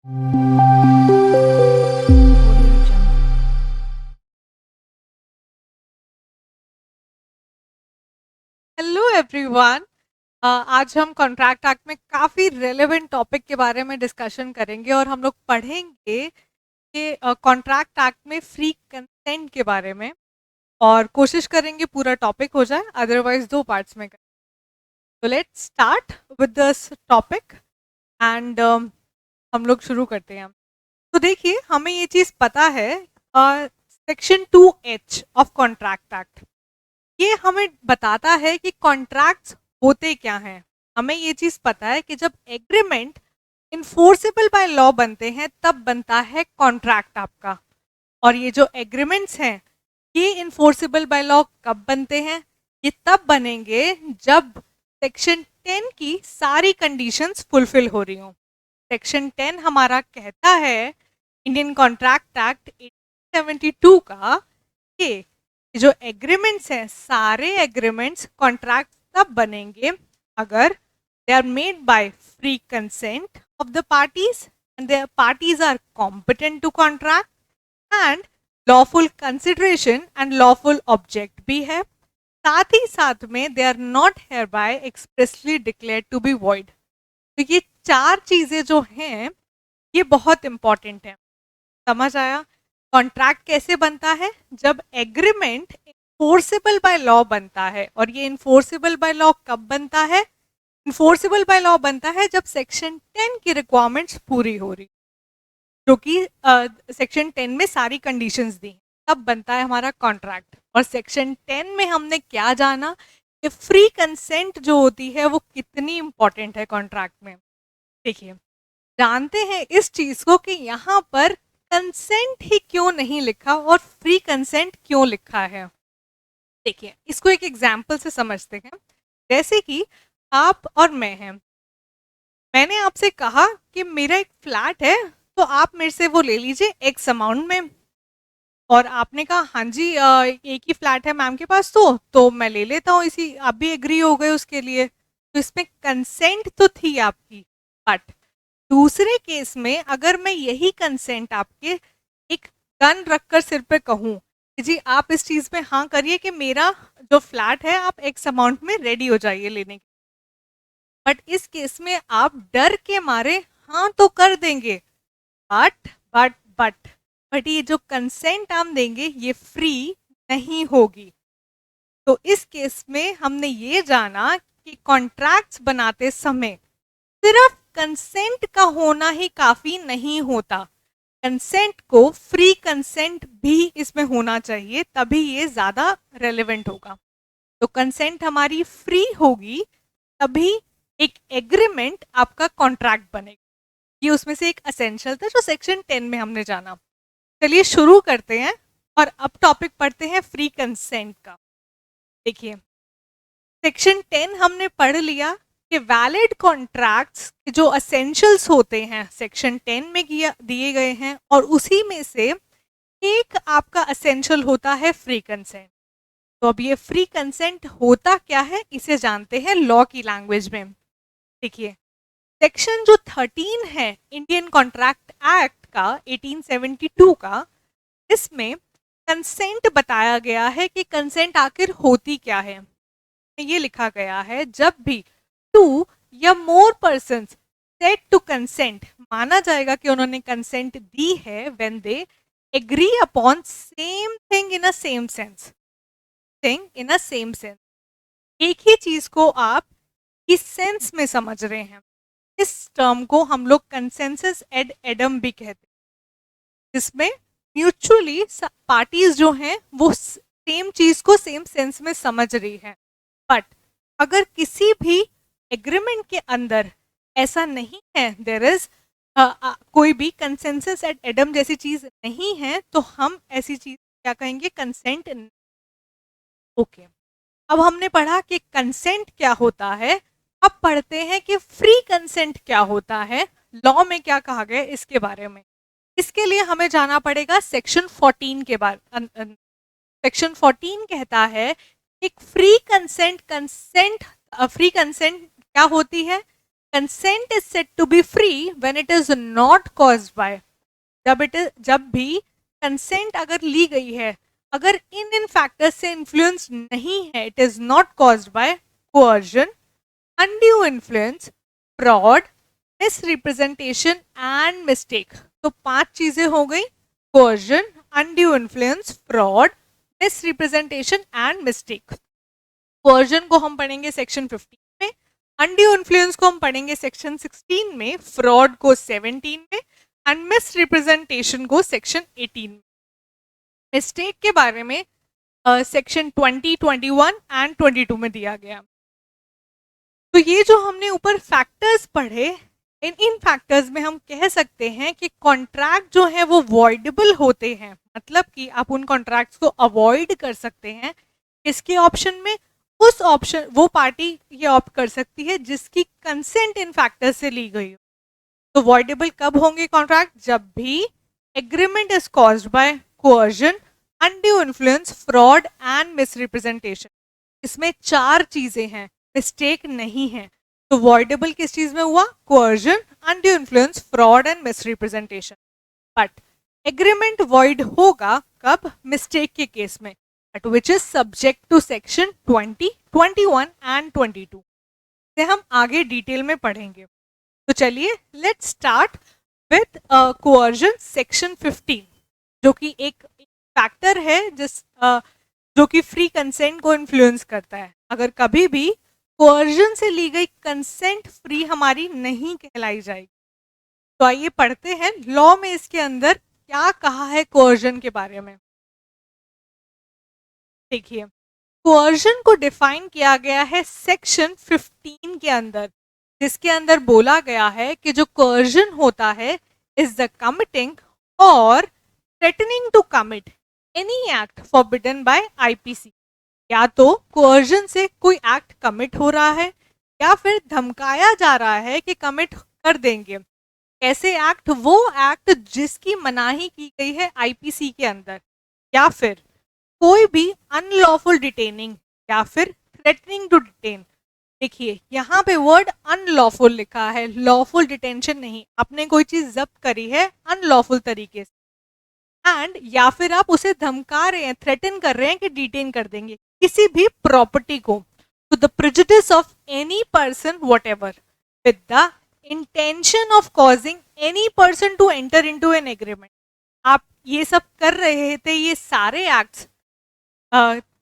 Hello everyone. आज हम contract act में काफ़ी रेलेवेंट टॉपिक के बारे में डिस्कशन करेंगे और हम लोग पढ़ेंगे कि कॉन्ट्रैक्ट एक्ट में फ्री कंसेंट के बारे में, और कोशिश करेंगे पूरा टॉपिक हो जाए, अदरवाइज दो पार्ट्स में करें। तो let's start with this topic and हम लोग शुरू करते हैं। तो देखिए, हमें ये चीज़ पता है, section 2H of contract act ये हमें बताता है कि कॉन्ट्रैक्ट्स होते क्या हैं। हमें ये चीज पता है कि जब एग्रीमेंट इन्फोर्सेबल बाय लॉ बनते हैं तब बनता है कॉन्ट्रैक्ट आपका। और ये जो एग्रीमेंट्स हैं ये इन्फोर्सेबल बाय लॉ कब बनते हैं? ये तब बनेंगे जब सेक्शन 10 की सारी कंडीशंस फुलफिल हो रही हो। सेक्शन 10 हमारा कहता है, इंडियन कॉन्ट्रैक्ट एक्ट 1872 का, कि जो एग्रीमेंट्स हैं सारे एग्रीमेंट्स कॉन्ट्रैक्ट तब बनेंगे अगर they are made by free consent of the parties and the parties are competent to contract and lawful consideration and lawful object भी है। साथ ही साथ में they are not hereby expressly declare to be void. तो ये चार चीजें जो हैं ये बहुत इंपॉर्टेंट है। समझ आया? कॉन्ट्रैक्ट कैसे बनता है? जब एग्रीमेंट इन्फोर्सेबल बाय लॉ बनता है। और ये इन्फोर्सेबल बाय लॉ कब बनता है? इन्फोर्सेबल बाय लॉ बनता है जब सेक्शन 10 की रिक्वायरमेंट्स पूरी हो रही, जो कि सेक्शन 10 में सारी कंडीशंस दी, तब बनता है हमारा कॉन्ट्रैक्ट। और सेक्शन 10 में हमने क्या जाना कि फ्री कंसेंट जो होती है वो कितनी इंपॉर्टेंट है कॉन्ट्रैक्ट में। देखिए, जानते हैं इस चीज को कि यहाँ पर कंसेंट ही क्यों नहीं लिखा और फ्री कंसेंट क्यों लिखा है। देखिए, इसको एक एग्जाम्पल से समझते हैं। जैसे कि आप और मैं हैं, मैंने आपसे कहा कि मेरा एक फ्लैट है, तो आप मेरे से वो ले लीजिए एक्स अमाउंट में। और आपने कहा हाँ जी, एक ही फ्लैट है मैम के पास, तो मैं ले लेता हूँ इसी, आप भी एग्री हो गए उसके लिए। तो इसमें कंसेंट तो थी आपकी। बट दूसरे केस में अगर मैं यही कंसेंट आपके एक गन रखकर सिर पे कहूँ कि जी आप इस चीज में हाँ करिए कि मेरा जो फ्लैट है आप एक्स अमाउंट में रेडी हो जाइए लेने के, बट इस केस में आप डर के मारे हाँ तो कर देंगे, बट बट बट बट ये जो कंसेंट हम देंगे ये फ्री नहीं होगी। तो इस केस में हमने ये जाना कि कॉन्ट्रैक्ट्स बनाते समय सिर्फ कंसेंट का होना ही काफी नहीं होता, कंसेंट को फ्री कंसेंट भी इसमें होना चाहिए, तभी ये ज्यादा रेलेवेंट होगा। तो कंसेंट हमारी फ्री होगी तभी एक एग्रीमेंट आपका कॉन्ट्रैक्ट बनेगा। ये उसमें से एक असेंशियल था जो सेक्शन 10 में हमने जाना। चलिए शुरू करते हैं और अब टॉपिक पढ़ते हैं फ्री कंसेंट का। देखिए, सेक्शन 10 हमने पढ़ लिया कि वैलिड कॉन्ट्रैक्ट्स के जो असेंशियल्स होते हैं सेक्शन 10 में दिए गए हैं, और उसी में से एक आपका असेंशियल होता है फ्री कंसेंट। तो अब ये फ्री कंसेंट होता क्या है इसे जानते हैं लॉ की लैंग्वेज में। देखिए, सेक्शन जो 13 है इंडियन कॉन्ट्रैक्ट एक्ट का 1872 का, इसमें कंसेंट बताया गया है कि कंसेंट आखिर होती क्या है। ये लिखा गया है, जब भी टू या more person said to consent, माना जाएगा कि उन्होंने कंसेंट दी है when they agree upon same thing in a same sense, thing in a same sense. एक ही चीज को आप इस सेंस में समझ रहे हैं, इस टर्म को हम लोग कंसेंसस एड एडम भी कहते हैं, जिसमें म्यूचुअली पार्टीज जो हैं वो सेम चीज को सेम सेंस में समझ रही है। बट अगर किसी भी एग्रीमेंट के अंदर ऐसा नहीं है, देयर इज कोई भी कंसेंसस एट एडम जैसी चीज नहीं है, तो हम ऐसी चीज क्या कहेंगे? कंसेंट। ओके, अब हमने पढ़ा कि कंसेंट क्या होता है, अब पढ़ते हैं कि फ्री कंसेंट क्या होता है, लॉ में क्या कहा गया इसके बारे में। इसके लिए हमें जाना पड़ेगा सेक्शन 14 के बारे। सेक्शन 14 कहता है एक free consent, consent free consent क्या होती है consent is said to be free when it is not caused by, जब भी कंसेंट अगर ली गई है, अगर इन फैक्टर्स से इन्फ्लुएंस नहीं है, it is not caused by coercion, undue influence, fraud, misrepresentation and mistake. तो 5 चीजें हो गई, coercion, undue influence, fraud, misrepresentation and mistake. Coercion को हम पढ़ेंगे सेक्शन 15 में, अनड्यू इन्फ्लुएंस को हम पढ़ेंगे सेक्शन 16 में, फ्रॉड को 17 में एंड मिसरिप्रेजेंटेशन को सेक्शन 18 में। मिस्टेक के बारे में सेक्शन 20, 21 एंड 22 में दिया गया। तो ये जो हमने ऊपर फैक्टर्स पढ़े, इन फैक्टर्स में हम कह सकते हैं कि कॉन्ट्रैक्ट जो है वो वॉइडेबल होते हैं, मतलब कि आप उन कॉन्ट्रैक्ट्स को अवॉइड कर सकते हैं। इसके ऑप्शन में उस ऑप्शन वो पार्टी ये ऑप्ट कर सकती है जिसकी कंसेंट इन फैक्टर्स से ली गई हो। तो वॉइडेबल कब होंगे कॉन्ट्रैक्ट? जब भी agreement is caused by coercion, undue influence, fraud and misrepresentation. इसमें 4 चीजें हैं, मिस्टेक नहीं है। तो वॉइडेबल किस चीज में हुआ? Coercion, undue influence, fraud and misrepresentation. But agreement void होगा कब? मिस्टेक के केस में, but which is subject to section 20, 21 and 22। से हम आगे डिटेल में पढ़ेंगे। तो चलिए let's start with coercion section 15, जो कि एक फैक्टर है जो कि फ्री कंसेंट को इन्फ्लुएंस करता है। अगर कभी भी कोअर्जन से ली गई कंसेंट फ्री हमारी नहीं कहलाई जाएगी। तो आइए पढ़ते हैं लॉ में इसके अंदर क्या कहा है कोअर्जन के बारे में। देखिए, कोअर्जन को डिफाइन किया गया है सेक्शन 15 के अंदर, जिसके अंदर बोला गया है कि जो कोअर्जन होता है इज द कमिटिंग और threatening to commit any act forbidden by IPC. या तो कोअर्जन से कोई एक्ट कमिट हो रहा है या फिर धमकाया जा रहा है कि कमिट कर देंगे। ऐसे एक्ट वो एक्ट जिसकी मनाही की गई है आईपीसी के अंदर, या फिर कोई भी अनलॉफुल डिटेनिंग या फिर थ्रेटनिंग टू डिटेन। देखिए यहाँ पे वर्ड अनलॉफुल लिखा है, लॉफुल डिटेंशन नहीं। आपने कोई चीज जब्त करी है अनलॉफुल तरीके से, एंड या फिर आप उसे धमका रहे हैं, थ्रेटन कर रहे हैं कि डिटेन कर देंगे किसी भी प्रॉपर्टी को, to the prejudice of any person whatever, with the intention of causing any person to enter into an agreement. आप ये सब कर रहे थे, ये सारे एक्ट्स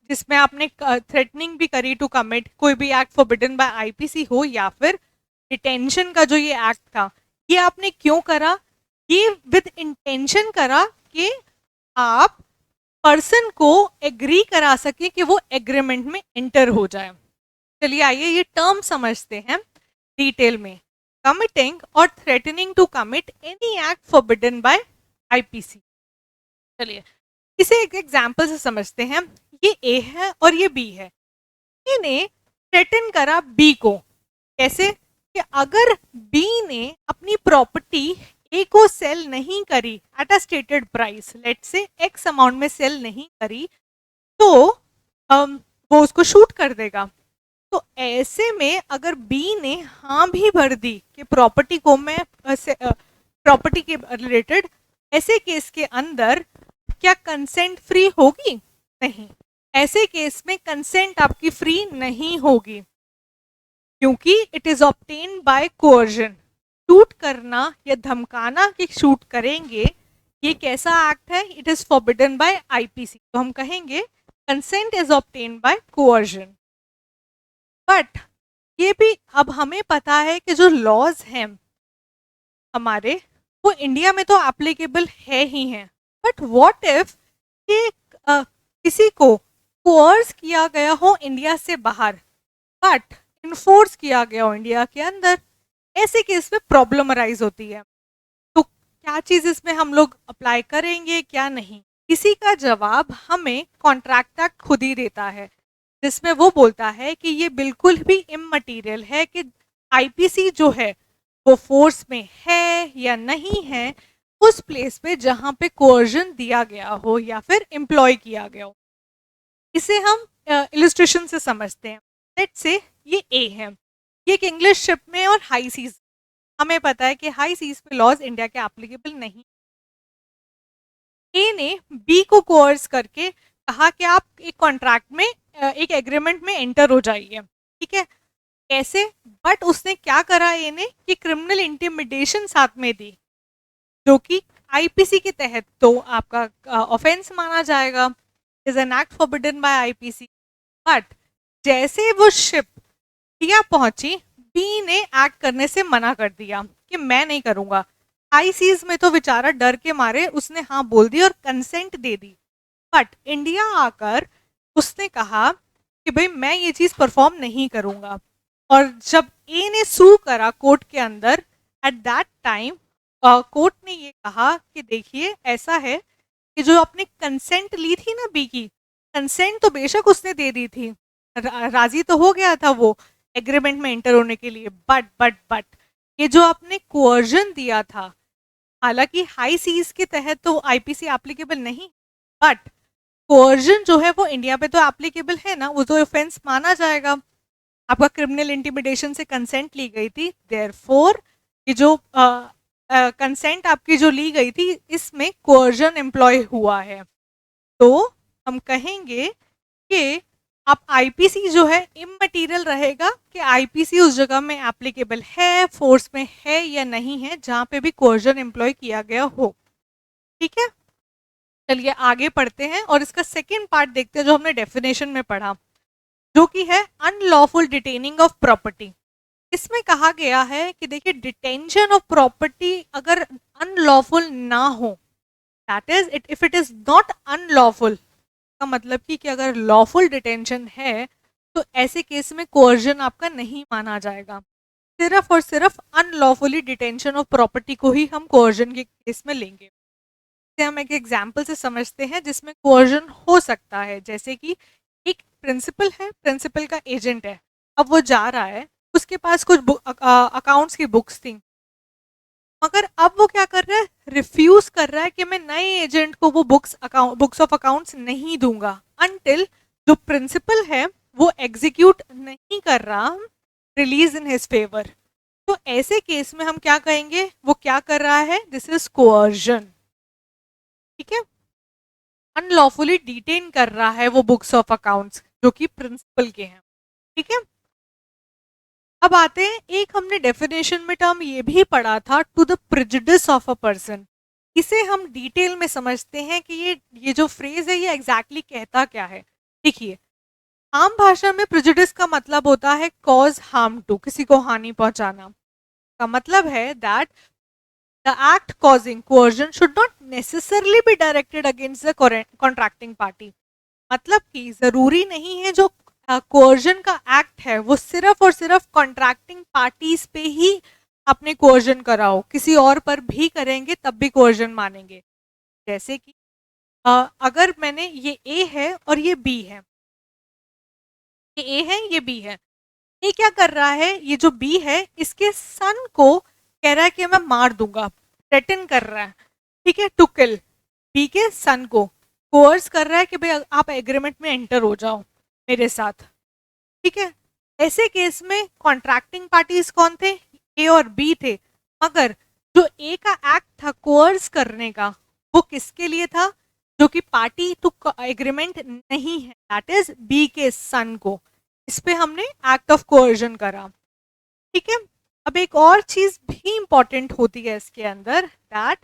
जिसमें आपने थ्रेटनिंग भी करी टू कमिट, कोई भी एक्ट फॉरबिडन बाय आईपीसी हो या फिर डिटेंशन का जो ये एक्ट था, ये आपने क्यों करा? ये विद इंटेंशन करा कि आप पर्सन को एग्री करा सके कि वो एग्रीमेंट में एंटर हो जाए। चलिए आइए ये टर्म समझते हैं डिटेल में। कमिटिंग और threatening to commit any act forbidden by IPC. चलिए इसे एक एग्जाम्पल से समझते हैं। ये ए है और ये बी है। ए ने थ्रेटन करा बी को, कैसे? कि अगर बी ने अपनी प्रॉपर्टी ए को सेल नहीं करी at a stated price, let's say x amount में सेल नहीं करी, तो वो उसको शूट कर देगा। तो ऐसे में अगर बी ने हाँ भी भर दी कि प्रॉपर्टी को मैं प्रॉपर्टी के रिलेटेड, ऐसे केस के अंदर क्या कंसेंट फ्री होगी? नहीं। ऐसे केस में कंसेंट आपकी फ्री नहीं होगी, क्योंकि it is obtained by coercion. Shoot करना या धमकाना कि शूट करेंगे, ये कैसा एक्ट है? It is forbidden by IPC. तो हम कहेंगे consent is obtained by coercion. But ये भी अब हमें पता है कि जो लॉज हैं हमारे, वो इंडिया में तो एप्लीकेबल है ही हैं। बट व्हाट इफ कि किसी को कोर्स किया गया हो इंडिया से बाहर, बट इन्फोर्स किया गया हो इंडिया के अंदर, ऐसे केस में प्रॉब्लम अराइज होती है। तो क्या चीज इसमें हम लोग अप्लाई करेंगे, क्या नहीं? इसी का जवाब हमें कॉन्ट्रैक्ट एक्ट खुद ही देता है, जिसमें वो बोलता है कि ये बिल्कुल भी इममटीरियल है कि आईपीसी जो है वो फोर्स में है या नहीं है उस प्लेस पे जहां पे कोअर्जन दिया गया हो या फिर एम्प्लॉय किया गया हो। इसे हम इलस्ट्रेशन से समझते हैं। लेट्स से ये ए है, ये एक इंग्लिश शिप में और हाई सीज, हमें पता है कि हाई सीज पे लॉज इंडिया के एप्लीकेबल नहीं। ए ने बी को कोर्स करके कहा कि आप एक कॉन्ट्रैक्ट में एक एग्रीमेंट में एंटर हो जाइए, ठीक है। कैसे? बट उसने क्या करा ए ने कि क्रिमिनल इंटिमिडेशन साथ में दी, जो कि आईपीसी के तहत तो आपका ऑफेंस माना जाएगा, is an act forbidden by IPC. But जैसे वो शिप इंडिया पहुंची, बी ने एक्ट करने से मना कर दिया कि मैं नहीं करूंगा। हाई सीज में तो बेचारा डर के मारे उसने हाँ बोल दी और consent they the. But India आकर उसने कहा कि भाई मैं ये चीज परफॉर्म नहीं करूंगा। और जब ए ने सू करा कोर्ट के अंदर, एट दैट टाइम कोर्ट ने ये कहा कि देखिए ऐसा है कि जो आपने कंसेंट ली थी ना बी की, कंसेंट तो बेशक उसने दे दी थी, राजी तो हो गया था वो एग्रीमेंट में एंटर होने के लिए, बट ये जो आपने कोअर्जन दिया था, हालांकि हाई सीज के तहत तो आईपीसी एप्लीकेबल नहीं, बट कोअर्जन जो है वो इंडिया पे तो एप्लीकेबल है ना, वो तो ऑफेंस माना जाएगा। आपका क्रिमिनल इंटिमिडेशन से कंसेंट ली गई थी, देयरफॉर ये जो कंसेंट आपकी जो ली गई थी इसमें कोअर्जन एम्प्लॉय हुआ है। तो हम कहेंगे कि आप आईपीसी जो है इममटेरियल रहेगा कि आईपीसी उस जगह में एप्लीकेबल है, फोर्स में है या नहीं है, जहां पे भी कोअर्जन एम्प्लॉय किया गया हो, ठीक है। चलिए आगे पढ़ते हैं और इसका सेकेंड पार्ट देखते हैं जो हमने डेफिनेशन में पढ़ा, जो कि है अनलॉफुल डिटेनिंग ऑफ प्रॉपर्टी। इसमें कहा गया है कि देखिए डिटेंशन ऑफ प्रॉपर्टी अगर अनलॉफुल ना हो, that is it, if it is not unlawful, का मतलब कि अगर लॉफुल डिटेंशन है तो ऐसे केस में कोअर्जन आपका नहीं माना जाएगा। सिर्फ और सिर्फ अनलॉफुली डिटेंशन ऑफ प्रॉपर्टी को ही हम कोअर्जन के केस में लेंगे। इसे हम एक एग्जाम्पल से समझते हैं जिसमें कोअर्जन हो सकता है, जैसे कि एक प्रिंसिपल है, प्रिंसिपल का एजेंट है, अब वो जा रहा है, उसके पास कुछ अकाउंट्स की बुक्स थी, मगर अब वो क्या कर रहा है, रिफ्यूज कर रहा है कि मैं नए एजेंट को वो बुक्स ऑफ अकाउंट्स नहीं दूंगा अनटिल जो प्रिंसिपल है वो एग्जीक्यूट नहीं कर रहा रिलीज इन हिज फेवर। तो ऐसे केस में हम क्या कहेंगे, वो क्या कर रहा है, दिस इज कोअर्जन, ठीक है। अनलॉफुली डिटेन कर रहा है वो बुक्स ऑफ अकाउंट्स जो कि प्रिंसिपल के हैं, ठीक है। अब आते हैं, एक हमने डेफिनेशन में टर्म ये भी पढ़ा था, to the prejudice of a person. इसे हम डिटेल में समझते हैं कि ये जो फ्रेज है ये एग्जैक्टली कहता क्या है। देखिए, आम भाषा में प्रेजुडिस का मतलब होता है कॉज हार्म टू, किसी को हानि पहुंचाना। का मतलब है that the act causing coercion should not necessarily be directed against the contracting party. मतलब कि जरूरी नहीं है जो कोअर्जन का एक्ट है वो सिर्फ और सिर्फ कॉन्ट्रैक्टिंग पार्टीज पे ही आपने कोअर्जन कराओ, किसी और पर भी करेंगे तब भी कोअर्जन मानेंगे। जैसे कि अगर मैंने ये ए है और ये बी है, ये ए है ये बी है, ये क्या कर रहा है, ये जो बी है इसके सन को कह रहा है कि मैं मार दूंगा, थ्रेटन कर रहा है, ठीक है, टू किल, बी के सन को कोर्स कर रहा है कि भाई आप एग्रीमेंट में एंटर हो जाओ मेरे साथ, ठीक है। ऐसे केस में कॉन्ट्रैक्टिंग पार्टीज कौन थे, ए और बी थे, मगर जो ए का एक्ट था कोर्स करने का वो किसके लिए था, जो कि पार्टी टू एग्रीमेंट नहीं है, दैट इज बी के सन को। इस पे हमने एक्ट ऑफ कोअर्जन करा, ठीक है। अब एक और चीज भी इंपॉर्टेंट होती है इसके अंदर, that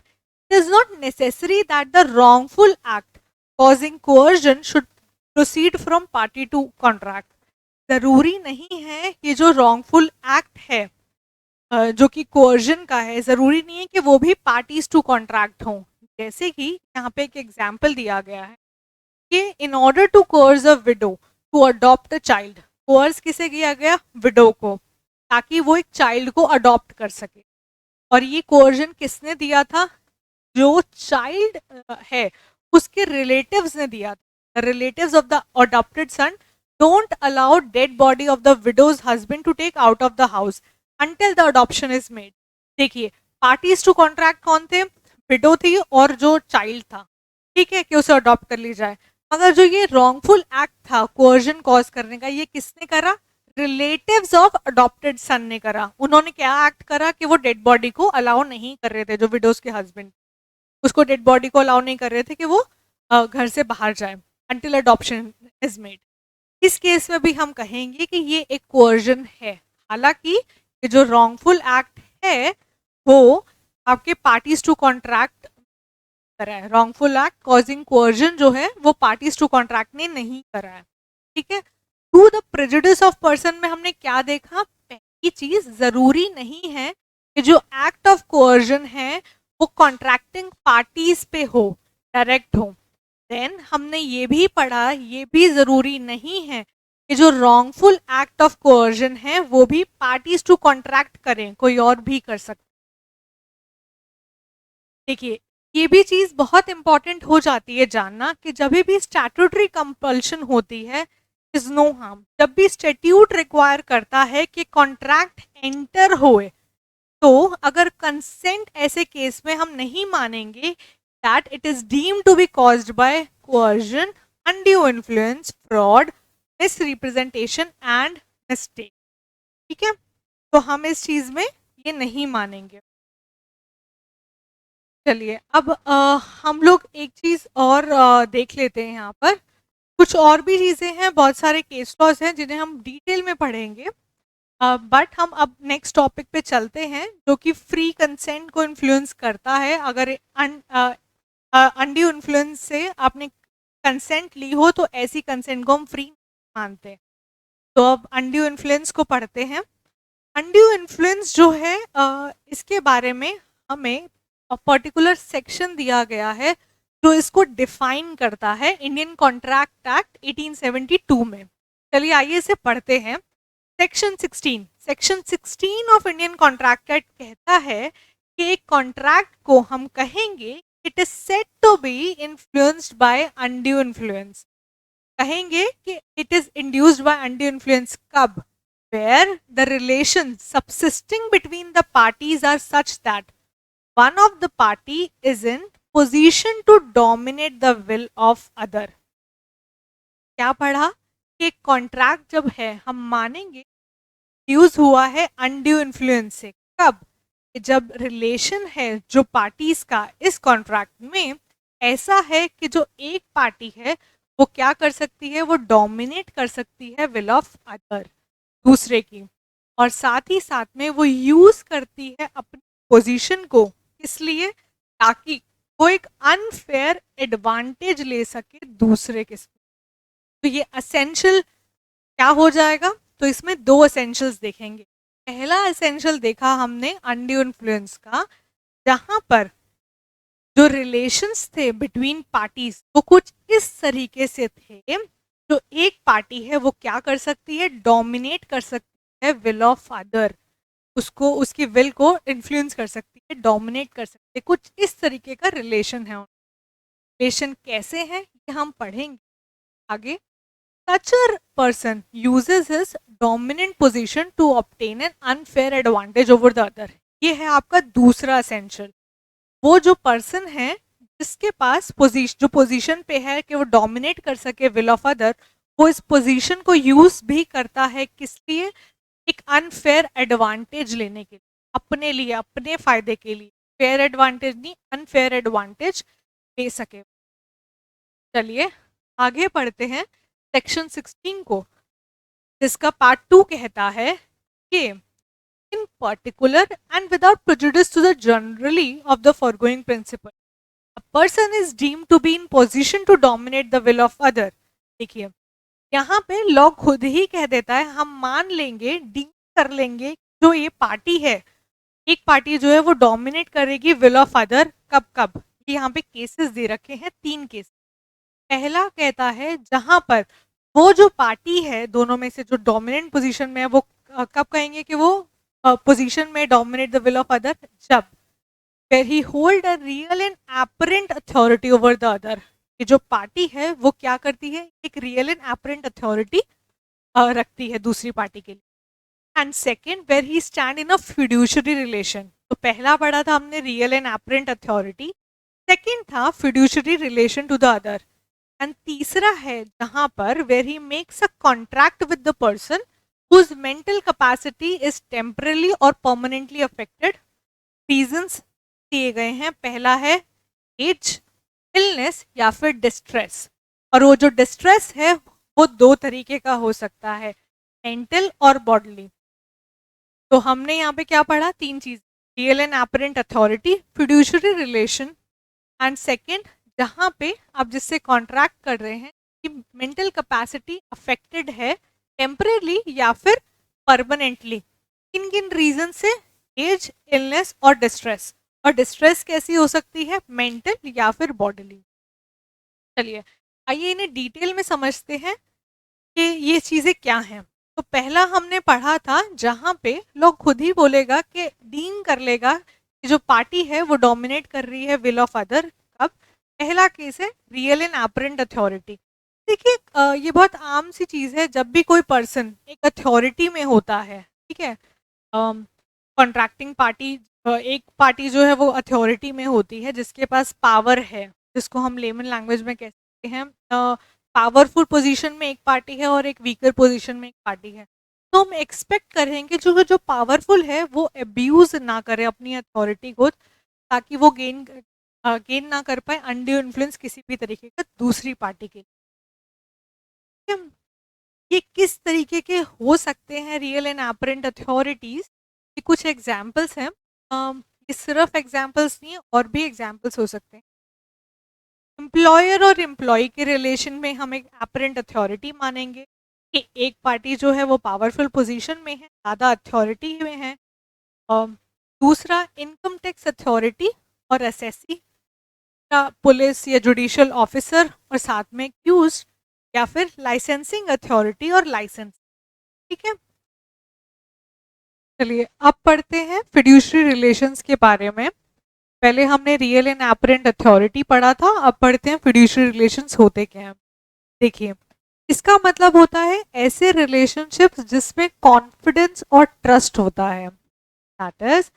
it is not necessary that the wrongful act causing coercion should proceed from party to contract. जरूरी नहीं है कि जो रॉन्गफुल एक्ट है जो कि कोअर्जन का है, जरूरी नहीं है कि वो भी पार्टीज टू कॉन्ट्रैक्ट हों। जैसे कि यहाँ पे एक एग्जाम्पल दिया गया है कि in order to coerce a widow to adopt a child, coerce किसे किया गया, विडो को, ताकि वो एक चाइल्ड को अडॉप्ट कर सके। और ये कोअर्जन किसने दिया था, जो चाइल्ड है उसके रिलेटिव्स ने दिया था। Relatives of the adopted son don't allow dead body of the widow's husband to take out of the house until the adoption is made. देखिए, पार्टीज टू कॉन्ट्रैक्ट कौन थे, विडो थी और जो चाइल्ड था, ठीक है, कि उसे अडॉप्ट कर ली जाए। मगर जो ये रॉन्गफुल एक्ट था कोअर्जन कॉज करने का, ये किसने करा, रिलेटिव्स ऑफ अडॉप्टेड सन ने करा। उन्होंने क्या एक्ट करा कि वो डेड बॉडी को अलाउ नहीं कर रहे थे, जो विडोज के हस्बैंड उसको डेड बॉडी को अलाउ नहीं कर रहे थे कि वो घर से बाहर जाए अंटिल अडॉप्शन इज मेड। इस केस में भी हम कहेंगे कि ये एक कोअर्जन है। हालांकि ये जो रॉन्गफुल एक्ट है वो आपके पार्टीज टू कॉन्ट्रैक्ट करा है। रॉन्गफुल एक्ट कॉजिंग कोअर्जन जो है वो पार्टीज टू कॉन्ट्रैक्ट ने नहीं करा है। ठीक है, to the prejudice of person में हमने क्या देखा? पहली चीज, जरूरी नहीं है कि जो एक्ट ऑफ कोअर्जन है वो कॉन्ट्रैक्टिंग पार्टीज पे हो, डायरेक्ट हो। देन हमने ये भी पढ़ा, ये भी जरूरी नहीं है कि जो रॉन्गफुल एक्ट ऑफ कोअर्जन है वो भी पार्टीज टू कॉन्ट्रैक्ट करें, कोई और भी कर सकते। देखिए, ये भी चीज बहुत इंपॉर्टेंट हो जाती है जानना कि जब भी स्टैट्यूटरी कंपल्शन होती है इज नो हार्म। जब भी स्टैट्यूट रिक्वायर करता है कि कॉन्ट्रैक्ट एंटर होए, तो अगर कंसेंट ऐसे केस में हम नहीं मानेंगे that it is deemed to be caused by coercion, undue influence, fraud, misrepresentation and mistake. ठीक है, तो हम इस चीज में ये नहीं मानेंगे। चलिए अब हम लोग एक चीज और देख लेते हैं। यहाँ पर कुछ और भी चीजें हैं, बहुत सारे केस लॉज हैं जिन्हें हम डिटेल में पढ़ेंगे, बट हम अब नेक्स्ट टॉपिक पे चलते हैं जो कि फ्री कंसेंट को इन्फ्लुएंस करता है। अगर अनड्यू इन्फ्लुएंस से आपने कंसेंट ली हो तो ऐसी कंसेंट को हम फ्री मानते हैं। तो अब अनड्यू इन्फ्लुएंस को पढ़ते हैं। अनड्यू इन्फ्लुएंस जो है इसके बारे में हमें पर्टिकुलर सेक्शन दिया गया है जो इसको डिफाइन करता है इंडियन कॉन्ट्रैक्ट एक्ट 1872 में। चलिए आइए इसे पढ़ते हैं। Section 16 of Indian contract act कहता है कि एक कॉन्ट्रैक्ट को हम कहेंगे it is said to be influenced by undue influence. कहेंगे कि it is induced by undue influence कब? where the relations subsisting between the parties are such that one of the party is in position to dominate the will of other। क्या पढ़ा? कि contract जब है हम मानेंगे यूज हुआ है अनड्यू इन्फ्लुएंस से। कब? जब रिलेशन है जो पार्टीज का इस कॉन्ट्रैक्ट में ऐसा है कि जो एक पार्टी है वो क्या कर सकती है? वो डोमिनेट कर सकती है विल ऑफ अदर, दूसरे की, और साथ ही साथ में वो यूज करती है अपनी पोजीशन को, इसलिए ताकि वो एक अनफेयर एडवांटेज ले सके दूसरे के। तो ये असेंशियल क्या हो जाएगा? तो इसमें दो एसेंशियल्स देखेंगे। पहला एसेंशियल देखा हमने अनड्यू इन्फ्लुएंस का, जहां पर जो रिलेशंस थे बिटवीन पार्टीज वो कुछ इस तरीके से थे, जो एक पार्टी है वो क्या कर सकती है? डोमिनेट कर सकती है विल ऑफ अदर, उसको, उसकी विल को इन्फ्लुएंस कर सकती है, डोमिनेट कर सकती है। कुछ इस तरीके का रिलेशन है। रिलेशन कैसे है ये हम पढ़ेंगे आगे। Such a person uses his dominant position to obtain an unfair advantage over the other। ये है आपका दूसरा एसेंशियल। वो जो पर्सन है जिसके पास जो पोजीशन पे है कि वो डोमिनेट कर सके विल ऑफ अदर, वो इस पोजीशन को यूज भी करता है किस लिए? एक अनफेयर एडवांटेज लेने के लिए, अपने लिए, अपने फायदे के लिए। फेयर एडवांटेज नहीं, अनफेयर एडवांटेज ले सके। चलिए आगे पढ़ते हैं सेक्शन 16 को, जिसका पार्ट 2 कहता है कि in particular and without prejudice to the generally of the foregoing principle a person is deemed to be in position to dominate the will of other। देखिए यहाँ पे लॉ खुद ही कह देता है, हम मान लेंगे, डीम कर लेंगे जो ये पार्टी है, एक पार्टी जो है वो डोमिनेट करेगी विल ऑफ अदर। कब कब? यहाँ पे केसेस दे रखे हैं, 3 केस। पहला कहता है जहां पर वो जो पार्टी है दोनों में से जो डोमिनेंट पोजीशन में है वो कब कहेंगे कि वो पोजीशन में dominate the will of other? जब where he hold a real and apparent authority over the other। ये जो पार्टी है वो क्या करती है? एक रियल एंड एपरेंट अथॉरिटी रखती है दूसरी पार्टी के लिए। And second where he stand in a fiduciary relation। तो पहला पढ़ा था हमने real and apparent authority, second था fiduciary relation to the other, and तीसरा है जहां पर where he makes a contract with the person whose mental capacity is temporarily or permanently affected। Reasons दिए गए हैं, पहला है एज, इलनेस या फिर डिस्ट्रेस। और वो जो डिस्ट्रेस है वो दो तरीके का हो सकता है, मेंटल और बॉडली। तो हमने यहाँ पे क्या पढ़ा, तीन चीज, real and apparent authority, fiduciary relation, and second जहाँ पे आप जिससे कॉन्ट्रैक्ट कर रहे हैं कि मेंटल कैपेसिटी अफेक्टेड है टेम्परेली या फिर परमानेंटली, किन किन रीजन से, एज, इलनेस और डिस्ट्रेस। और डिस्ट्रेस कैसी हो सकती है, मेंटल या फिर बॉडीली। चलिए आइए इन्हें डिटेल में समझते हैं कि ये चीजें क्या हैं। तो पहला हमने पढ़ा था जहां पे लोग खुद ही बोलेगा कि डीम कर लेगा कि जो पार्टी है वो डोमिनेट कर रही है विल ऑफ अदर। अब पहला केस है रियल एंड एपरेंट अथॉरिटी। देखिए ये बहुत आम सी चीज है, जब भी कोई पर्सन एक अथॉरिटी में होता है, ठीक है, कॉन्ट्रैक्टिंग पार्टी, एक पार्टी जो है वो अथॉरिटी में होती है जिसके पास पावर है, जिसको हम लेमन लैंग्वेज में कहते हैं पावरफुल पोजीशन में एक पार्टी है और एक वीकर पोजीशन में एक पार्टी है। तो हम एक्सपेक्ट करेंगे जो जो पावरफुल है वो अब्यूज ना करे अपनी अथॉरिटी को, ताकि वो गेन ना कर पाए अनड्यू इन्फ्लुएंस किसी भी तरीके का दूसरी पार्टी के लिए। ये किस तरीके के हो सकते हैं रियल एंड एपरेंट अथॉरिटीज, ये कुछ एग्जाम्पल्स हैं। ये सिर्फ एग्जाम्पल्स नहीं है, और भी एग्जाम्पल्स हो सकते हैं। एम्प्लॉयर और एम्प्लॉय के रिलेशन में हम एक एपरेंट अथॉरिटी मानेंगे कि एक पार्टी जो है वो पावरफुल पोजीशन में है, ज़्यादा अथॉरिटी में है। और दूसरा इनकम टैक्स अथॉरिटी और एसएससी का पुलिस या जुडिशियल ऑफिसर और साथ में एक्यूज, या फिर लाइसेंसिंग अथॉरिटी और लाइसेंस। ठीक है, चलिए अब पढ़ते हैं फिड्यूशरी रिलेशंस के बारे में। पहले हमने रियल एंड एपरेंट अथॉरिटी पढ़ा था, अब पढ़ते हैं फिड्यूशरी रिलेशंस होते क्या हैं। देखिए इसका मतलब होता है ऐसे रिलेशनशिप्स जिसमें कॉन्फिडेंस और ट्रस्ट होता है। दैट इज,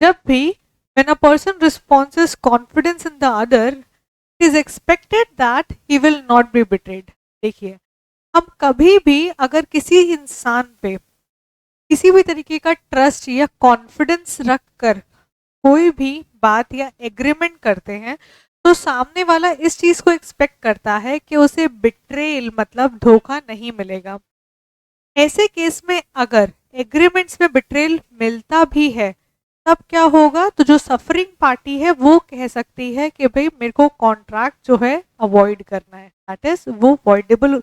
जब भी when a person responds confidence in the other, it is expected that he will not be betrayed। देखिए हम कभी भी अगर किसी इंसान पे किसी भी तरीके का ट्रस्ट या कॉन्फिडेंस रख कर कोई भी बात या एग्रीमेंट करते हैं तो सामने वाला इस चीज को एक्सपेक्ट करता है कि उसे बिट्रेल मतलब धोखा नहीं मिलेगा। ऐसे केस में अगर एग्रीमेंट्स में बिट्रेल मिलता भी है तब क्या होगा, तो जो सफरिंग पार्टी है वो कह सकती है कि भाई मेरे को कॉन्ट्रैक्ट जो है अवॉइड करना है। दैट इज वो अवॉइडेबल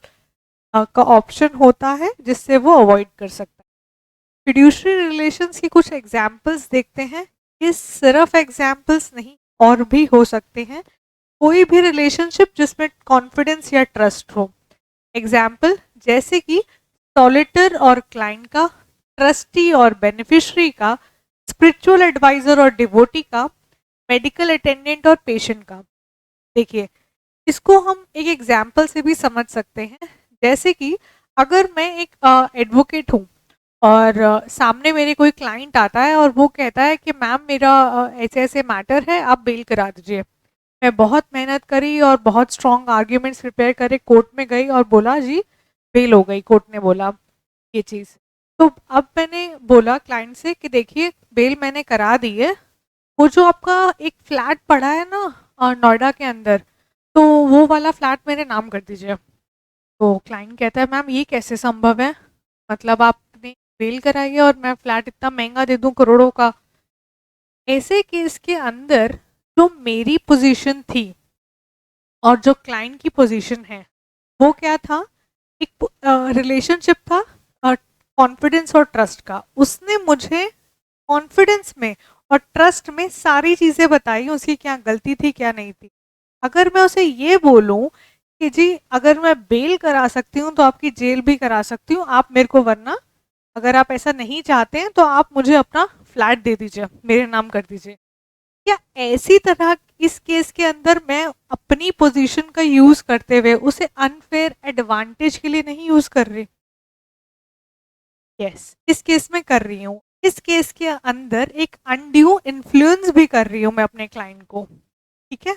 का ऑप्शन होता है जिससे वो अवॉइड कर सकता है। फिड्यूशरी रिलेशंस के कुछ एग्जाम्पल्स देखते हैं। ये सिर्फ एग्जाम्पल्स नहीं और भी हो सकते हैं, कोई भी रिलेशनशिप जिसमें कॉन्फिडेंस या ट्रस्ट हो। एग्जाम्पल जैसे कि सॉलिटर और क्लाइंट का, ट्रस्टी और बेनिफिशरी का, स्पिरिचुअल एडवाइजर और डिवोटी का, मेडिकल अटेंडेंट और पेशेंट का। देखिए इसको हम एक एग्जाम्पल से भी समझ सकते हैं। जैसे कि अगर मैं एक एडवोकेट हूँ और सामने मेरे कोई क्लाइंट आता है और वो कहता है कि मैम मेरा ऐसे ऐसे मैटर है, आप बेल करा दीजिए। मैं बहुत मेहनत करी और बहुत स्ट्रॉन्ग आर्ग्यूमेंट्स प्रिपेयर करे, कोर्ट में गई और बोला जी बेल हो गई, कोर्ट ने बोला ये चीज़। तो अब मैंने बोला क्लाइंट से कि देखिए बेल मैंने करा दी है, वो जो आपका एक फ्लैट पड़ा है ना नोएडा के अंदर, तो वो वाला फ्लैट मेरे नाम कर दीजिए। तो क्लाइंट कहता है मैम ये कैसे संभव है, मतलब आपने बेल कराई है और मैं फ्लैट इतना महंगा दे दूं करोड़ों का। ऐसे केस के अंदर जो मेरी पोजीशन थी और जो क्लाइंट की पोजीशन है वो क्या था, एक रिलेशनशिप था कॉन्फिडेंस और ट्रस्ट का। उसने मुझे कॉन्फिडेंस में और ट्रस्ट में सारी चीजें बताई, उसकी क्या गलती थी क्या नहीं थी। अगर मैं उसे ये बोलूं कि जी अगर मैं बेल करा सकती हूँ तो आपकी जेल भी करा सकती हूँ, आप मेरे को, वरना अगर आप ऐसा नहीं चाहते हैं तो आप मुझे अपना फ्लैट दे दीजिए, मेरे नाम कर दीजिए। क्या ऐसी तरह इस केस के अंदर मैं अपनी पोजीशन का यूज करते हुए उसे अनफेयर एडवांटेज के लिए नहीं यूज कर रही? यस, इस केस में कर रही हूँ। इस केस के अंदर एक अनड्यू इन्फ्लुएंस भी कर रही हूँ मैं अपने क्लाइंट को। ठीक है,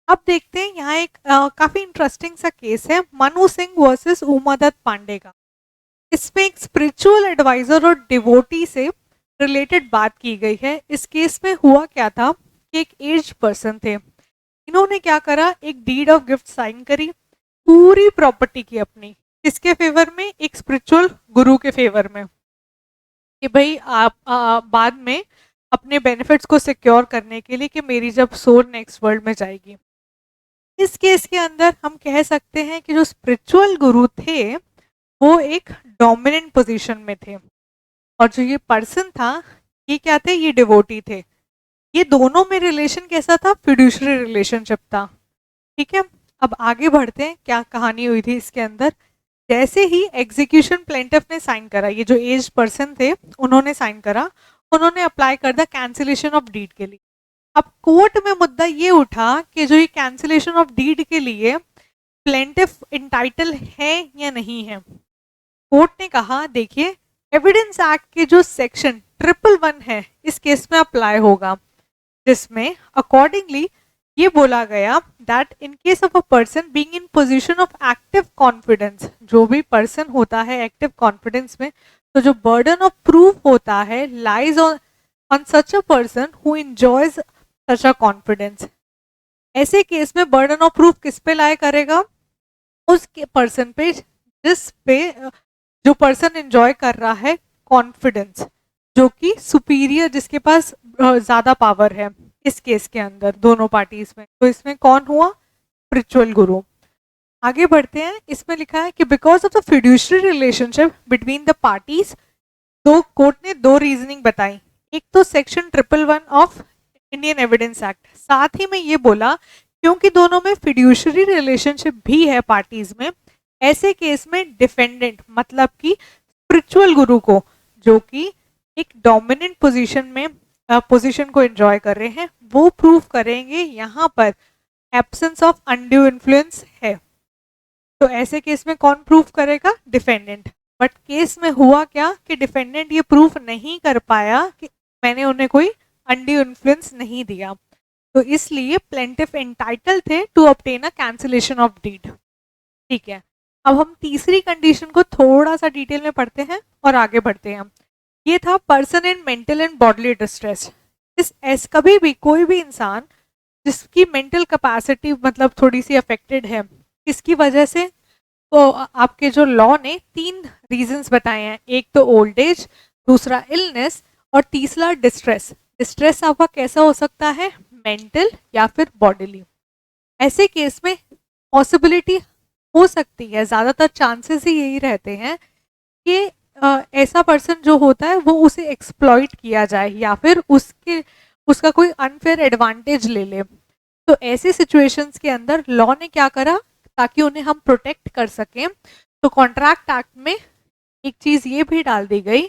अब देखते हैं यहाँ एक काफी इंटरेस्टिंग सा केस है, मनु सिंह वर्सेस उमादत्त पांडे का। इसमें एक स्पिरिचुअल एडवाइजर और डिवोटी से रिलेटेड बात की गई है। इस केस में हुआ क्या था कि एक एज्ड पर्सन थे, इन्होंने क्या करा, एक डीड ऑफ गिफ्ट साइन करी पूरी प्रॉपर्टी की अपनी, किसके फेवर में, एक स्पिरिचुअल गुरु के फेवर में, कि भाई आप बाद में अपने बेनिफिट्स को सिक्योर करने के लिए कि मेरी जब सोल नेक्स्ट वर्ल्ड में जाएगी। इस केस के अंदर हम कह सकते हैं कि जो स्पिरिचुअल गुरु थे वो एक डोमिनेंट पोजीशन में थे, और जो ये पर्सन था ये क्या थे, ये डिवोटी थे। ये दोनों में रिलेशन कैसा था, फिड्यूशरी रिलेशनशिप था। ठीक है, अब आगे बढ़ते हैं, क्या कहानी हुई थी इसके अंदर। जैसे ही एग्जीक्यूशन प्लेंटिफ ने साइन करा, ये जो एज पर्सन थे उन्होंने साइन करा, उन्होंने अप्लाई कर दिया कैंसिलेशन ऑफ डीड के लिए। अब कोर्ट में मुद्दा ये उठा कि जो ये कैंसिलेशन ऑफ डीड के लिए प्लेंटिफ इंटाइटल है या नहीं है। कोर्ट ने कहा देखिए, एविडेंस एक्ट के जो सेक्शन 111 है इस केस में अप्लाई होगा, जिसमें अकॉर्डिंगली ये बोला गया that in case of a person being in position of active confidence, जो भी पर्सन होता है एक्टिव कॉन्फिडेंस में, तो जो बर्डन ऑफ प्रूफ होता है lies on such a person who enjoys such a confidence. ऐसे केस में बर्डन ऑफ प्रूफ किस पे लाया करेगा, उस पर्सन पे जिस पे जो पर्सन एंजॉय कर रहा है कॉन्फिडेंस, जो कि सुपीरियर, जिसके पास ज्यादा पावर है इस केस के अंदर दोनों पार्टीज में। तो इसमें कौन हुआ, स्पिरिचुअल गुरु। आगे बढ़ते हैं, इसमें लिखा है कि because of the fiduciary relationship between the parties, दो कोर्ट ने दो रीजनिंग बताई। एक तो section 111 of Indian evidence act, साथ ही में ये बोला क्योंकि दोनों में फिड्यूशरी रिलेशनशिप भी है पार्टीज में, ऐसे केस में डिफेंडेंट मतलब कि स्पिरिचुअल गुरु को, जो कि एक डोमिनेंट पोजीशन में पोजीशन को एंजॉय कर रहे हैं, वो प्रूव करेंगे यहाँ पर एब्सेंस ऑफ अनड्यू इन्फ्लुएंस है। तो ऐसे केस में कौन प्रूफ करेगा, डिफेंडेंट। बट केस में हुआ क्या कि डिफेंडेंट ये प्रूफ नहीं कर पाया कि मैंने उन्हें कोई अनड्यू इन्फ्लुएंस नहीं दिया, तो इसलिए प्लेंटिफ एंटाइटल थे to obtain a cancellation of deed. ठीक है, अब हम तीसरी कंडीशन को थोड़ा सा डिटेल में पढ़ते हैं और आगे बढ़ते हैं। ये था person in mental and bodily distress. इस कभी भी कोई भी इंसान जिसकी मेंटल कैपेसिटी मतलब थोड़ी सी अफेक्टेड है, किसकी वजह से, तो आपके जो लॉ ने 3 रीजंस बताए हैं, एक तो ओल्ड एज, दूसरा इलनेस और तीसरा डिस्ट्रेस। डिस्ट्रेस आपका कैसा हो सकता है, मेंटल या फिर बॉडीली। ऐसे केस में पॉसिबिलिटी हो सकती है, ज्यादातर चांसेस ही यही रहते हैं कि ऐसा पर्सन जो होता है वो उसे एक्सप्लॉइट किया जाए या फिर उसका कोई अनफेयर एडवांटेज ले ले। तो ऐसे सिचुएशंस के अंदर लॉ ने क्या करा, ताकि उन्हें हम प्रोटेक्ट कर सकें, तो कॉन्ट्रैक्ट एक्ट में एक चीज ये भी डाल दी गई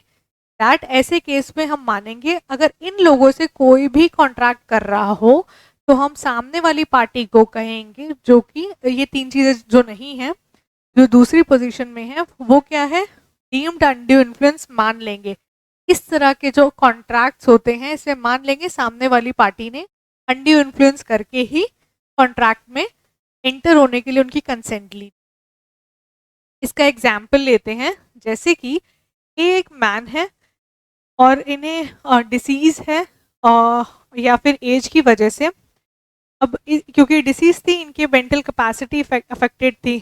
दैट ऐसे केस में हम मानेंगे अगर इन लोगों से कोई भी कॉन्ट्रैक्ट कर रहा हो तो हम सामने वाली पार्टी को कहेंगे, जो कि ये 3 चीजें जो नहीं है, जो दूसरी पोजीशन में है वो क्या है, डीम्ड अनड्यू इन्फ्लुएंस मान लेंगे। इस तरह के जो कॉन्ट्रैक्ट्स होते हैं इसे मान लेंगे सामने वाली पार्टी ने अनड्यू इन्फ्लुएंस करके ही कॉन्ट्रैक्ट में एंटर होने के लिए उनकी कंसेंट ली। इसका एग्जाम्पल लेते हैं, जैसे कि ये एक मैन है और इन्हें डिसीज है या फिर एज की वजह से, अब क्योंकि डिसीज थी इनकी मेंटल कैपेसिटी अफेक्टेड थी,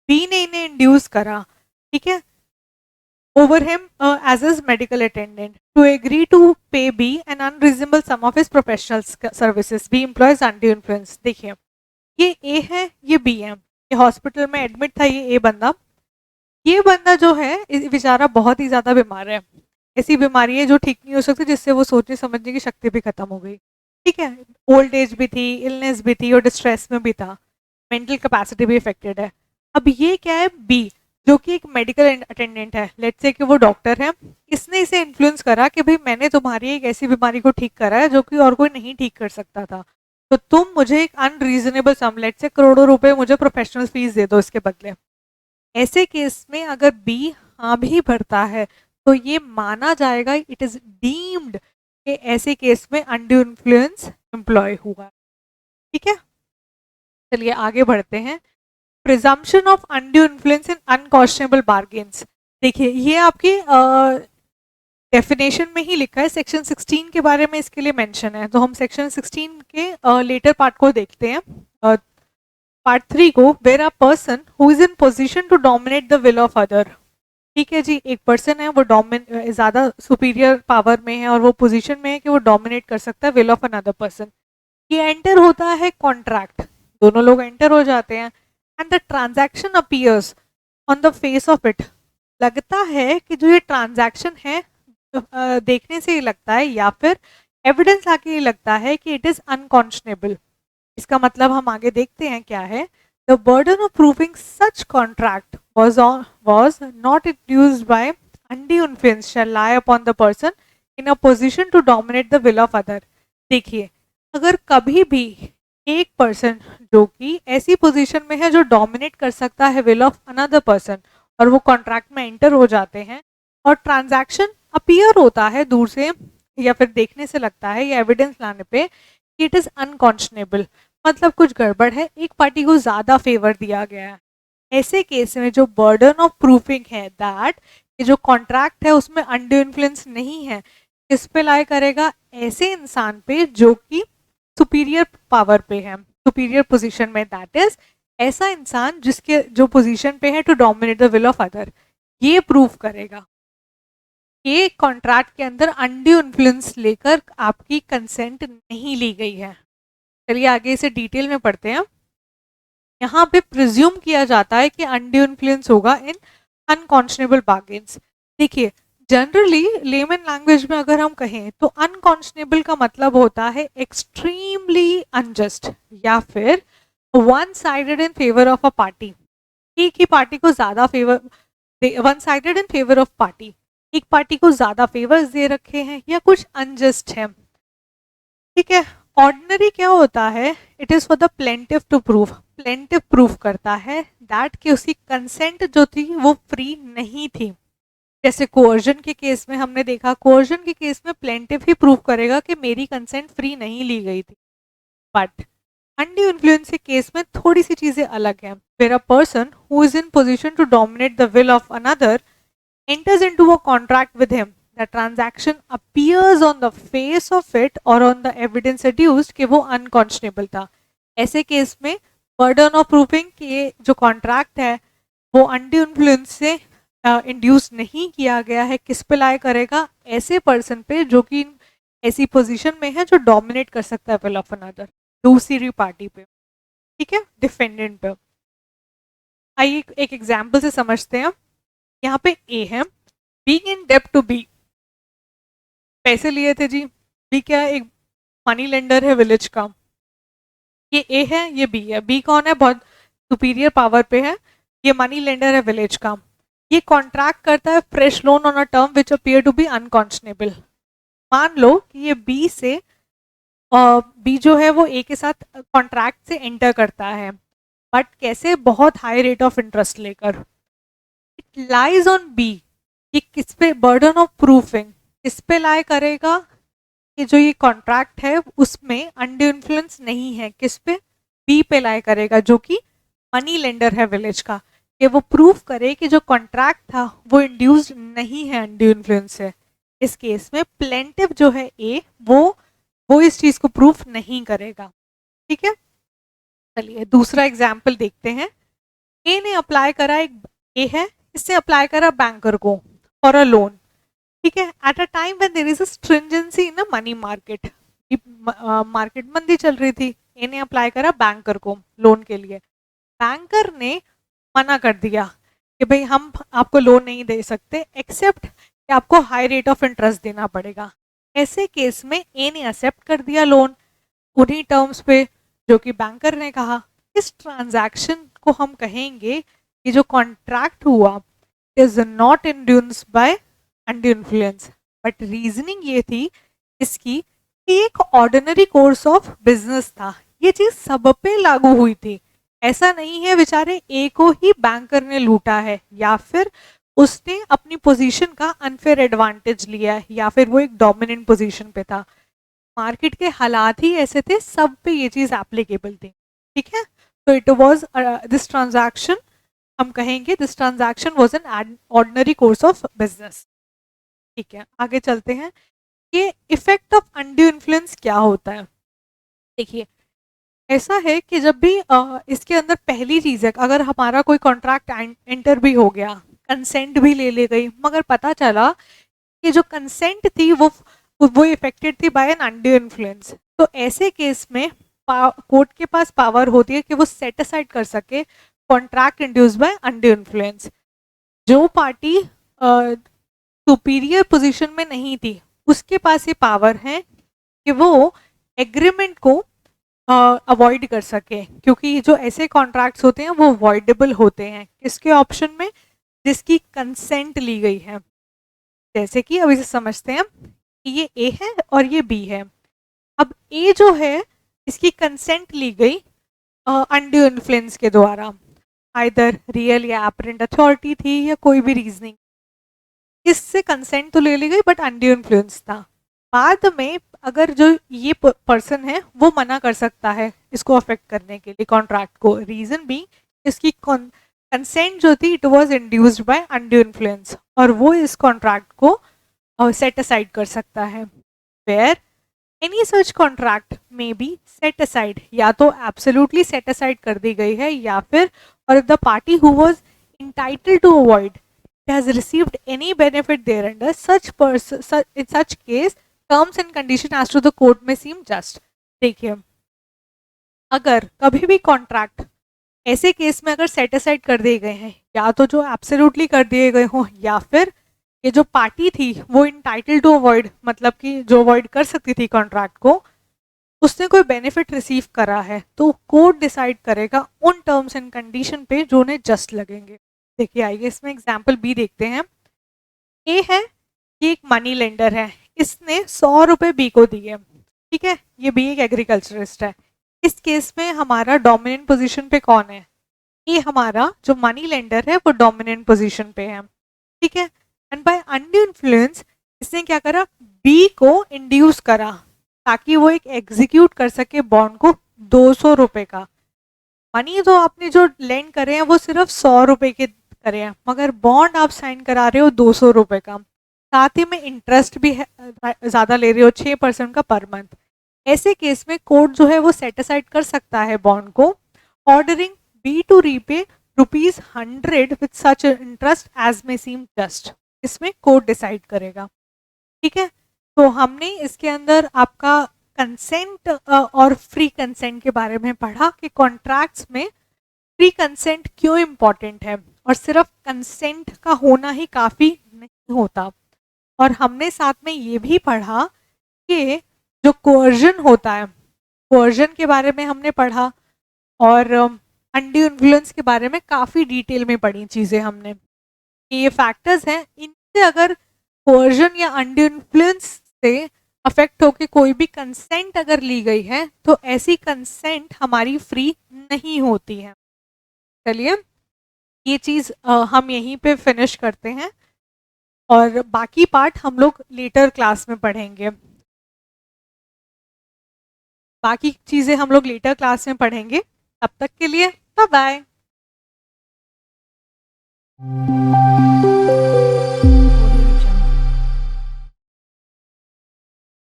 बी ने इन्हें इंड्यूस करा, ठीक है, over him as his medical attendant to agree to pay B an unreasonable sum of his professional services. B employs undue influence। देखिए ये A है, ये B है, ये हॉस्पिटल में एडमिट था ये ये बंदा जो है बेचारा बहुत ही ज्यादा बीमार है, ऐसी बीमारी है जो ठीक नहीं हो सकती, जिससे वो सोचने समझने की शक्ति भी खत्म हो गई। ठीक है, ओल्ड एज भी थी, इलनेस भी थी और डिस्ट्रेस में भी था, मेंटल कैपेसिटी भी इफेक्टेड है। अब ये क्या है, बी जो कि एक मेडिकल अटेंडेंट है, लेट्स से कि वो डॉक्टर है, इसने इसे इन्फ्लुएंस करा कि भाई मैंने तुम्हारी एक ऐसी बीमारी को ठीक करा है जो कि और कोई नहीं ठीक कर सकता था, तो तुम मुझे एक अनरीजनेबल सम, लेट्स से करोड़ों रुपए मुझे प्रोफेशनल फीस दे दो इसके बदले। ऐसे केस में अगर बी हाँ भी भरता है तो ये माना जाएगा, इट इज डीम्ड कि ऐसे केस में अनड्यू इन्फ्लुएंस एम्प्लॉय हुआ। ठीक है, चलिए आगे बढ़ते हैं। Presumption of undue influence in unconscionable bargains. देखिए ये आपकी डेफिनेशन में ही लिखा है, सेक्शन 16 के बारे में इसके लिए मेंशन है, तो हम सेक्शन 16 के लेटर पार्ट को देखते हैं, पार्ट 3 को। Where a person who is in position to dominate the will of other. ठीक है जी, एक पर्सन है वो ज्यादा सुपीरियर पावर में है और वो पोजीशन में है कि वो डोमिनेट कर सकता है विल ऑफ अनदर पर्सन। ये एंटर होता है कॉन्ट्रैक्ट, दोनों लोग एंटर हो जाते हैं, and the transaction appears on the face of it. लगता है कि जो ये ट्रांजैक्शन है, देखने से ये लगता है या फिर एविडेंस आके ये लगता है कि इट इज अनकॉन्शनेबल। इसका मतलब हम आगे देखते हैं क्या है। The burden of proving such contract was not induced by undue influence shall lie upon the person in a position to dominate the will of other। देखिए, अगर कभी भी एक पर्सन जो कि ऐसी पोजीशन में है जो डोमिनेट कर सकता है विल ऑफ अनदर पर्सन, और वो कॉन्ट्रैक्ट में एंटर हो जाते हैं और ट्रांजैक्शन अपीयर होता है दूर से या फिर देखने से लगता है या एविडेंस लाने पे कि इट इज अनकॉन्शनेबल, मतलब कुछ गड़बड़ है, एक पार्टी को ज्यादा फेवर दिया गया है। ऐसे केस में जो बर्डन ऑफ प्रूफिंग है दैट ये जो कॉन्ट्रैक्ट है उसमें अनड्यू इन्फ्लुएंस नहीं है, किस पे लाई करेगा? ऐसे इंसान पे जो कि सुपीरियर पावर पे है, सुपीरियर पोजीशन में, दैट इज ऐसा इंसान जिसके जो पोजीशन पे है to dominate the will of other. ये प्रूव करेगा कि कॉन्ट्रैक्ट के अंदर अनड्यू इन्फ्लुएंस लेकर आपकी कंसेंट नहीं ली गई है। चलिए आगे इसे डिटेल में पढ़ते हैं। यहाँ पे प्रिज्यूम किया जाता है कि अनड्यू इन्फ्लुएंस होगा इन अनकॉन्शनेबल बार्गेन्स। देखिए, जनरली लेमन लैंग्वेज में अगर हम कहें तो अनकॉन्शनेबल का मतलब होता है एक्सट्रीमली अनजस्ट या फिर one sided in favour of a party. एक ही पार्टी को ज्यादा favour, one sided in favour of party, एक पार्टी को ज्यादा फेवर्स दे रखे हैं या कुछ अनजस्ट है। ठीक है, ऑर्डिनरी क्या होता है? It is for the plaintiff to prove, plaintiff prove करता है दैट कि उसकी कंसेंट जो थी वो फ्री नहीं थी। जैसे कोअर्जन के केस में हमने देखा, कोअर्जन के केस में प्लेंटिव ही प्रूव करेगा कि मेरी कंसेंट फ्री नहीं ली गई थी। बट अनड्यू इन्फ्लुएंस के केस में थोड़ी सी चीजें अलग हैं। Where a person who is in position to dominate the will of another enters into a contract with him, the transaction appears on the face of it or on the evidence adduced कि वो unconscionable था। ऐसे case में burden of proving कि जो contract है वो undue influence से इंड्यूस नहीं किया गया है, किस पे लाए करेगा? ऐसे पर्सन पे जो कि ऐसी पोजीशन में है जो डोमिनेट कर सकता है विल ऑफ अनदर, दूसरी पार्टी पे। ठीक है, डिफेंडेंट पे। आइए एक एग्जाम्पल से समझते हैं। यहाँ पे ए है, बीइंग इन डेब्ट टू बी, पैसे लिए थे जी। बी क्या है? एक मनी लेंडर है विलेज का। ये ए है, ये बी है। बी कौन है? बहुत सुपीरियर पावर पे है, ये मनी लेंडर है विलेज का। ये कॉन्ट्रैक्ट करता है fresh loan on a term which appear to be unconscionable. मान लो कि ये बी से बी जो है वो ए के साथ कॉन्ट्रैक्ट से एंटर करता है, बट कैसे? बहुत हाई रेट ऑफ इंटरेस्ट लेकर। इट लाइज ऑन बी, ये किस पे बर्डन ऑफ प्रूफिंग किस पे लाई करेगा कि जो ये कॉन्ट्रैक्ट है उसमें अनड्यू इन्फ्लुएंस नहीं है, किस पे? बी पे लाई करेगा जो कि मनी लेंडर है विलेज का, कि वो प्रूफ करे कि जो कॉन्ट्रैक्ट था वो इंड्यूस्ड नहीं है अनड्यू इन्फ्लुएंस से। इस केस में प्लेंटिव जो है ए वो इस चीज को प्रूफ नहीं करेगा। ठीक है, चलिए दूसरा एग्जाम्पल देखते हैं। ए ने अप्लाई करा, एक ए है, इससे अप्लाई करा बैंकर को फॉर अ लोन। ठीक है, at a time when there is a stringency in a money market, market मंदी चल रही थी। ए ने अप्लाई करा बैंकर को लोन के लिए। बैंकर ने मना कर दिया कि भाई हम आपको लोन नहीं दे सकते एक्सेप्ट कि आपको हाई रेट ऑफ इंटरेस्ट देना पड़ेगा। ऐसे केस में ए ने एक्सेप्ट कर दिया लोन उन्हीं टर्म्स पे जो कि बैंकर ने कहा। इस ट्रांजैक्शन को हम कहेंगे कि जो कॉन्ट्रैक्ट हुआ is not induced by undue influence, but reasoning ये थी इसकी कि एक ऑर्डिनरी कोर्स ऑफ बिजनेस था, ये चीज सब पे लागू हुई थी। ऐसा नहीं है बेचारे ए को ही बैंकर ने लूटा है या फिर उसने अपनी पोजीशन का अनफेयर एडवांटेज लिया है या फिर वो एक डोमिनेंट पोजीशन पे था। मार्केट के हालात ही ऐसे थे, सब पे ये चीज एप्लीकेबल थी। ठीक है, तो इट वाज दिस ट्रांजैक्शन हम कहेंगे this transaction was an ordinary course of business. ठीक है, आगे चलते हैं। ये इफेक्ट ऑफ अनड्यू इन्फ्लुएंस क्या होता है? देखिए, ऐसा है कि जब भी इसके अंदर पहली चीज है, अगर हमारा कोई कॉन्ट्रैक्ट एंटर भी हो गया, कंसेंट भी ले ली गई, मगर पता चला कि जो कंसेंट थी वो इफेक्टेड थी बाय एन अनड्यू इन्फ्लुएंस, तो ऐसे केस में कोर्ट के पास पावर होती है कि वो सेट असाइड कर सके contract induce by undue influence. जो पार्टी सुपीरियर पोजीशन में नहीं थी, उसके पास ये पावर है कि वो एग्रीमेंट को अवॉइड कर सके, क्योंकि जो ऐसे कॉन्ट्रैक्ट्स होते हैं वो अवॉइडेबल होते हैं किसके ऑप्शन में, जिसकी कंसेंट ली गई है। जैसे कि अब इसे समझते हैं कि ये ए है और ये बी है। अब ए जो है इसकी कंसेंट ली गई अनड्यू इन्फ्लुएंस के द्वारा, आइदर रियल या एपरेंट अथॉरिटी थी या कोई भी रीजनिंग, इससे कंसेंट तो ले ली गई बट अनड्यू इन्फ्लुएंस था। बाद में अगर जो ये पर्सन है वो मना कर सकता है इसको अफेक्ट करने के लिए कॉन्ट्रैक्ट को, रीजन भी इसकी कंसेंट जो थी it was induced by undue influence, और वो इस कॉन्ट्रैक्ट को सेट असाइड कर सकता है। वेयर एनी सच कॉन्ट्रैक्ट में बी सेट असाइड, या तो एब्सोल्युटली सेट असाइड कर दी गई है, या फिर और the party who was entitled to avoid has received any benefit thereunder, in such case terms and condition as to the court may seem just। देखिए, अगर कभी भी कॉन्ट्रैक्ट ऐसे केस में अगर सेट असाइड कर दिए गए हैं, या तो जो एब्सोल्युटली कर दिए गए हों, या फिर ये जो पार्टी थी वो इंटाइटल टू अवॉइड, मतलब कि जो अवॉइड कर सकती थी कॉन्ट्रैक्ट को, उसने कोई बेनिफिट रिसीव करा है, तो कोर्ट डिसाइड करेगा उन टर्म्स एंड कंडीशन पे जो उन्हें जस्ट लगेंगे। देखिए, आइए इसमें एग्जाम्पल बी देखते हैं। ए है, ये एक मनी लेंडर है, इसने 100 रुपए बी को दिए। ठीक है, ये बी एक एग्रीकल्चरिस्ट है। इस केस में हमारा डोमिनेंट पोजीशन पे कौन है? ए हमारा जो मनी लेंडर है वो डोमिनेंट पोजीशन पे है। ठीक है, एंड बाय अनड्यू इन्फ्लुएंस इसने क्या करा, बी को इंड्यूस करा ताकि वो एक एग्जीक्यूट कर सके बॉन्ड को 200 रुपए का। मनी तो आपने जो लेंड करे हैं वो सिर्फ 100 रुपए के करे हैं, मगर बॉन्ड आप साइन करा रहे हो 200 रुपए का, साथ ही में इंटरेस्ट भी ज्यादा ले रहे हो 6% का पर मंथ। ऐसे केस में कोर्ट जो है वो सेट असाइड कर सकता है बॉन्ड को, ordering be to repay ₹100 with such interest as may seem just. इसमें कोर्ट डिसाइड करेगा। ठीक है, तो हमने इसके अंदर आपका कंसेंट और फ्री कंसेंट के बारे में पढ़ा कि कॉन्ट्रैक्ट्स में फ्री कंसेंट क्यों इम्पॉर्टेंट है, और सिर्फ कंसेंट का होना ही काफ़ी नहीं होता। और हमने साथ में ये भी पढ़ा कि जो कोअर्जन होता है, कोअर्जन के बारे में हमने पढ़ा, और अनड्यू इन्फ्लुएंस के बारे में काफ़ी डिटेल में पढ़ी चीज़ें हमने। ये फैक्टर्स हैं, इनसे अगर कोअर्जन या अनड्यू इन्फ्लुएंस से अफेक्ट होके कोई भी कंसेंट अगर ली गई है, तो ऐसी कंसेंट हमारी फ्री नहीं होती है। चलिए, ये चीज़ हम यहीं पे फिनिश करते हैं, और बाकी पार्ट हम लोग लेटर क्लास में पढ़ेंगे। बाकी चीज़ें हम लोग लेटर क्लास में पढ़ेंगे। तब तक के लिए बाय बाय।